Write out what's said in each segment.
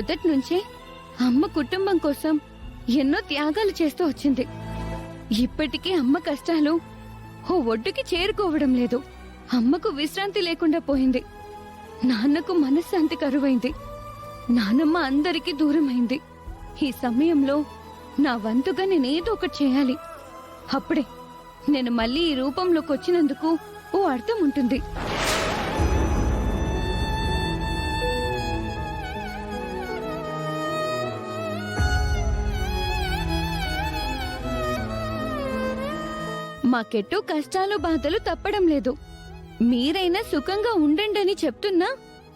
మొదటి నుంచే అమ్మ కుటుంబం కోసం ఎన్నో త్యాగాలు చేస్తూ వచ్చింది. ఇప్పటికీ అమ్మ కష్టాలు ఓ ఒడ్డుకి చేరుకోవడం లేదు. అమ్మకు విశ్రాంతి లేకుండా పోయింది. నాన్నకు మనశ్శాంతి కరువైంది. నానమ్మ అందరికీ దూరమైంది. ఈ సమయంలో నా వంతుగా నేనేదో ఒకటి చేయాలి. అప్పుడే నేను మళ్ళీ ఈ రూపంలోకి వచ్చినందుకు ఓ అర్థం ఉంటుంది. మాకెట్టో కష్టాలు బాధలు తప్పడం లేదు. మీరైనా సుఖంగా ఉండండని చెప్తున్నా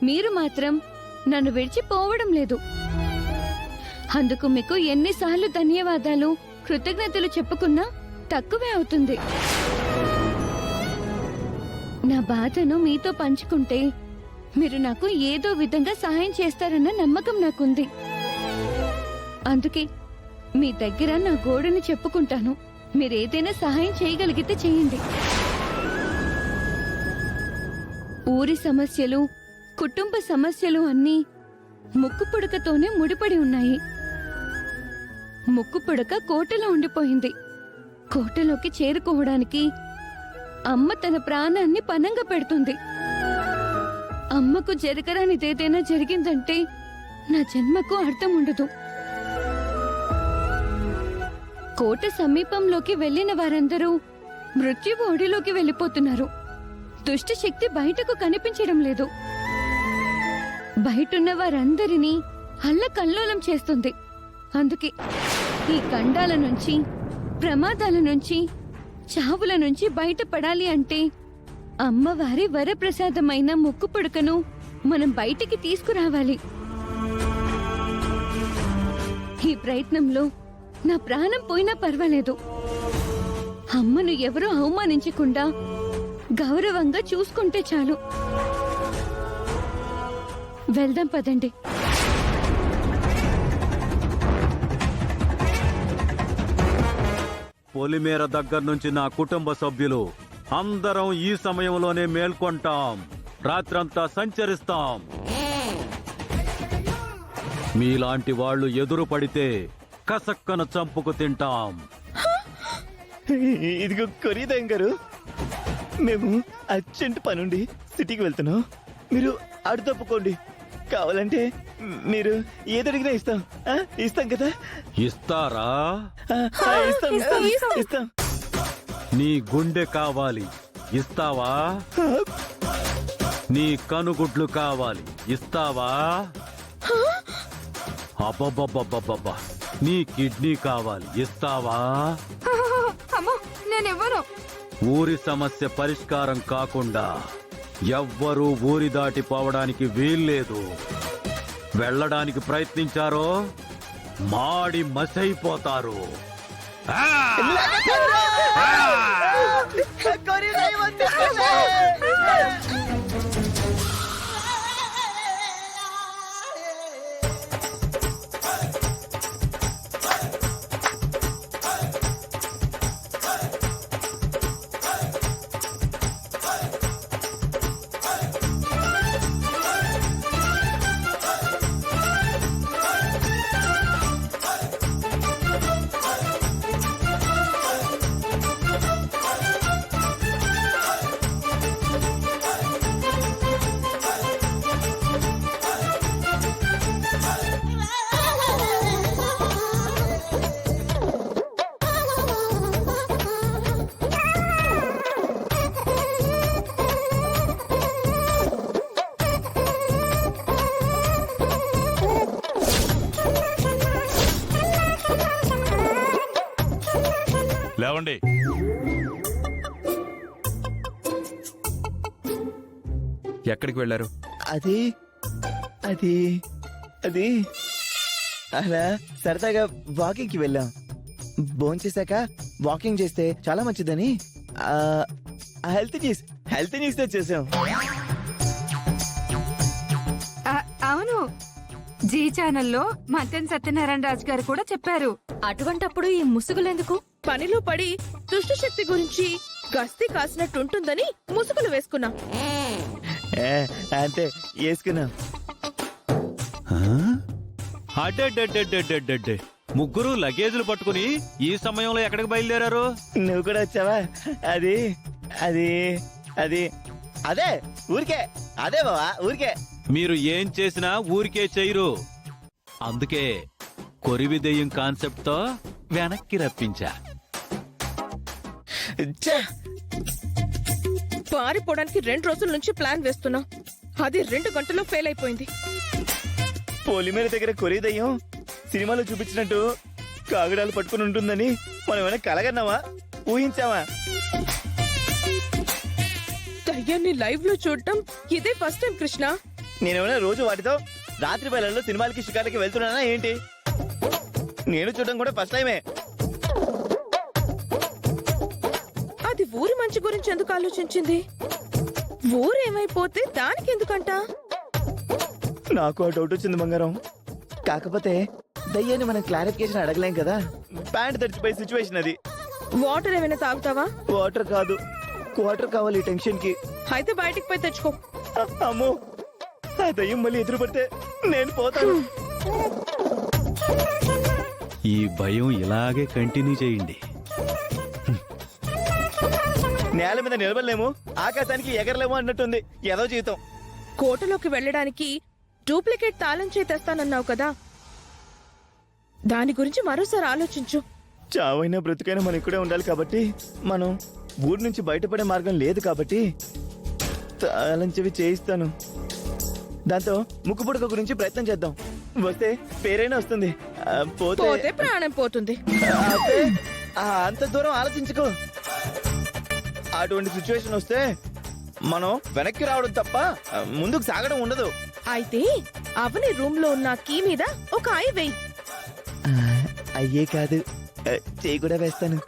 మీరు మాత్రం నన్ను విడిచిపోవడం లేదు. అందుకు మీకు ఎన్నిసార్లు ధన్యవాదాలు కృతజ్ఞతలు చెప్పుకున్నా తక్కువే అవుతుంది. నా బాధను మీతో పంచుకుంటే మీరు నాకు ఏదో విధంగా సహాయం చేస్తారన్న నమ్మకం నాకుంది. అందుకే మీ దగ్గర నా గోడుని చెప్పుకుంటాను. మీరేదైనా సహాయం చేయగలిగితే చేయండి. ఊరి సమస్యలు, కుటుంబ సమస్యలు అన్నీ ముక్కు పుడకతోనే ముడిపడి ఉన్నాయి. ముక్కు పుడక కోటలో ఉండిపోయింది. కోటలోకి చేరుకోవడానికి అమ్మ తన ప్రాణాన్ని పణంగా పెడుతుంది. అమ్మకు జరగరానిదేదైనా జరిగిందంటే నా జన్మకు అర్థం ఉండదు. కోట సమీపంలోకి వెళ్లిన వారందరూ మృత్యువు ఒడిలోకి వెళ్లిపోతున్నారు. దుష్ట శక్తి బయటకు కనిపించడం లేదు. బయటున్న వారందరినీ అల్లకల్లోలం చేస్తుంది. అందుకే ఈ ఖండాల నుంచి, ప్రమాదాల నుంచి, చావుల నుంచి బయటపడాలి అంటే అమ్మవారి వరప్రసాదమైన ముక్కు పుడకను మనం బయటికి తీసుకురావాలి. ఈ ప్రయత్నంలో నా ప్రాణం పోయినా పర్వాలేదు. అమ్మను ఎవరూ అవమానించకుండా గౌరవంగా చూసుకుంటే చాలు. వెళ్దాం పదండి. పొలిమేర దగ్గర నుంచి నా కుటుంబ సభ్యులు అందరం ఈ సమయంలోనే మేల్కొంటాం. రాత్రంతా సంచరిస్తాం. మీలాంటి వాళ్ళు ఎదురు పడితే కసక్కన చంపుకు తింటాం. ఇదిగో కొరియదాం గారు, మేము అర్జెంట్ పనుండి సిటీకి వెళ్తున్నాం. మీరు అడు తప్పుకోండి. కావాలంటే మీరు ఏదడిగినా ఇస్తాం. ఇస్తాం కదా? ఇస్తారా? ఇస్తాం. నీ గుండె కావాలి, ఇస్తావా? నీ కనుగుడ్లు కావాలి, ఇస్తావా? అబ్బబ్బబ్బబ్బబ్బా, నీ కిడ్నీ కావాలి, ఇస్తావా? ఊరి సమస్య పరిష్కారం కాకుండా ఎవ్వరూ ఊరి దాటిపోవడానికి వీల్లేదు. వెళ్ళడానికి ప్రయత్నించారో మాడి మసైపోతారు. లేవండి. ఎక్కడికి వెళ్ళారు? అది అది అది అలా సరదాగా వాకింగ్ కి వెళ్ళాం. భోంచేశాక వాకింగ్ చేస్తే చాలా మంచిదని హెల్త్ న్యూస్ తో చేసాం. అవును, జీ ఛానల్లో మటన్ సత్యనారాయణ రాజు గారు కూడా చెప్పారు. అటువంటప్పుడు ఈ ముసుగులెందుకు? పనిలో పడి దుష్టశక్తి గురించి గస్తీ కాసినట్టుంటుందని ముసుగులు వేసుకున్నాం. అంతే వేసుకున్నాం. అడ్డే ముగ్గురు లగేజీలు పట్టుకుని ఈ సమయంలో ఎక్కడికి బయలుదేరారు? నువ్వు కూడా వచ్చావా? అది అది అది అదే ఊరికే, అదే బావా ఊరికే. మీరు ఏం చేసినా ఊరికే చేయరు. అందుకే కొరివి దెయ్యం కాన్సెప్ట్ తో వెనక్కి రప్పించా. ఛే! పారిపోవడానికి 2 రోజుల నుంచి ప్లాన్ వేస్తున్నా, అది 2 గంటల్లో ఫెయిల్ అయిపోయింది. పొలిమేర దగ్గర కొరిదయ్యం సినిమాలో చూపించినట్టు కాగడాలు పట్టుకుని ఉంటుందని మనం ఏమైనా కలగన్నావా, ఊహించావా? దయ్యాన్ని లైవ్ లో చూడటం ఇదే ఫస్ట్ టైం కృష్ణ. నేనేమైనా రోజు వాటితో రాత్రి వేళల్లో సినిమాలకి షికార్లకి వెళ్తున్నానా ఏంటి? నేను చూడడం కూడా ఫస్ట్ టైమే. అది ఊరి మంచి గురించి ఎందుకు ఆలోచించింది? ఊరేమైపోతే దానికి ఎందుకంట? నాకు ఆ డౌట్ వచ్చింది బంగారం. కాకపోతే దయ్యాన్ని మనం క్లారిఫికేషన్ అడగలేం కదా. ప్యాంట్ తడిచిపోయే సిచ్యువేషన్ అది. వాటర్ ఏమైనా తాగుతావా? వాటర్ కాదు, క్వార్టర్ కావాలి ఈ టెన్షన్ కి. అయితే బయటికి పోయి తెచ్చుకో. అమ్మో, ఆ దయ్యం మళ్ళీ ఎదురు పడితే నేను పోతాను. ఈ భయం ఇలాగే కంటిన్యూ చేయండి. నేల మీద నిలబడలేము, ఆకాశానికి ఎగరలేము అన్నట్టుంది ఏదో జీవితం. కోటలోకి వెళ్ళడానికి డూప్లికేట్ తాళం చేయి తెస్తానన్నావు కదా, దాని గురించి మరోసారి ఆలోచించు. చావైనా బ్రతుకైనా మనం ఇక్కడే ఉండాలి కాబట్టి, మనం ఊరి నుంచి బయటపడే మార్గం లేదు కాబట్టి తాళం చెవి చేయిస్తాను. దాంతో ముక్కు పుడక గురించి ప్రయత్నం చేద్దాం. వస్తే పేరైనా వస్తుంది, పోతే ప్రాణం పోతుంది. అబ్బే, అంత దూరం ఆలోచించుకో. అటువంటి సిచ్యువేషన్ వస్తే మనం వెనక్కి రావడం తప్ప ముందుకు సాగడం ఉండదు. అయితే అవని రూమ్ లో ఉన్న కీ మీద ఒక ఐ వేయి. అయ్యే కాదు, చేయి కూడా వేస్తాను.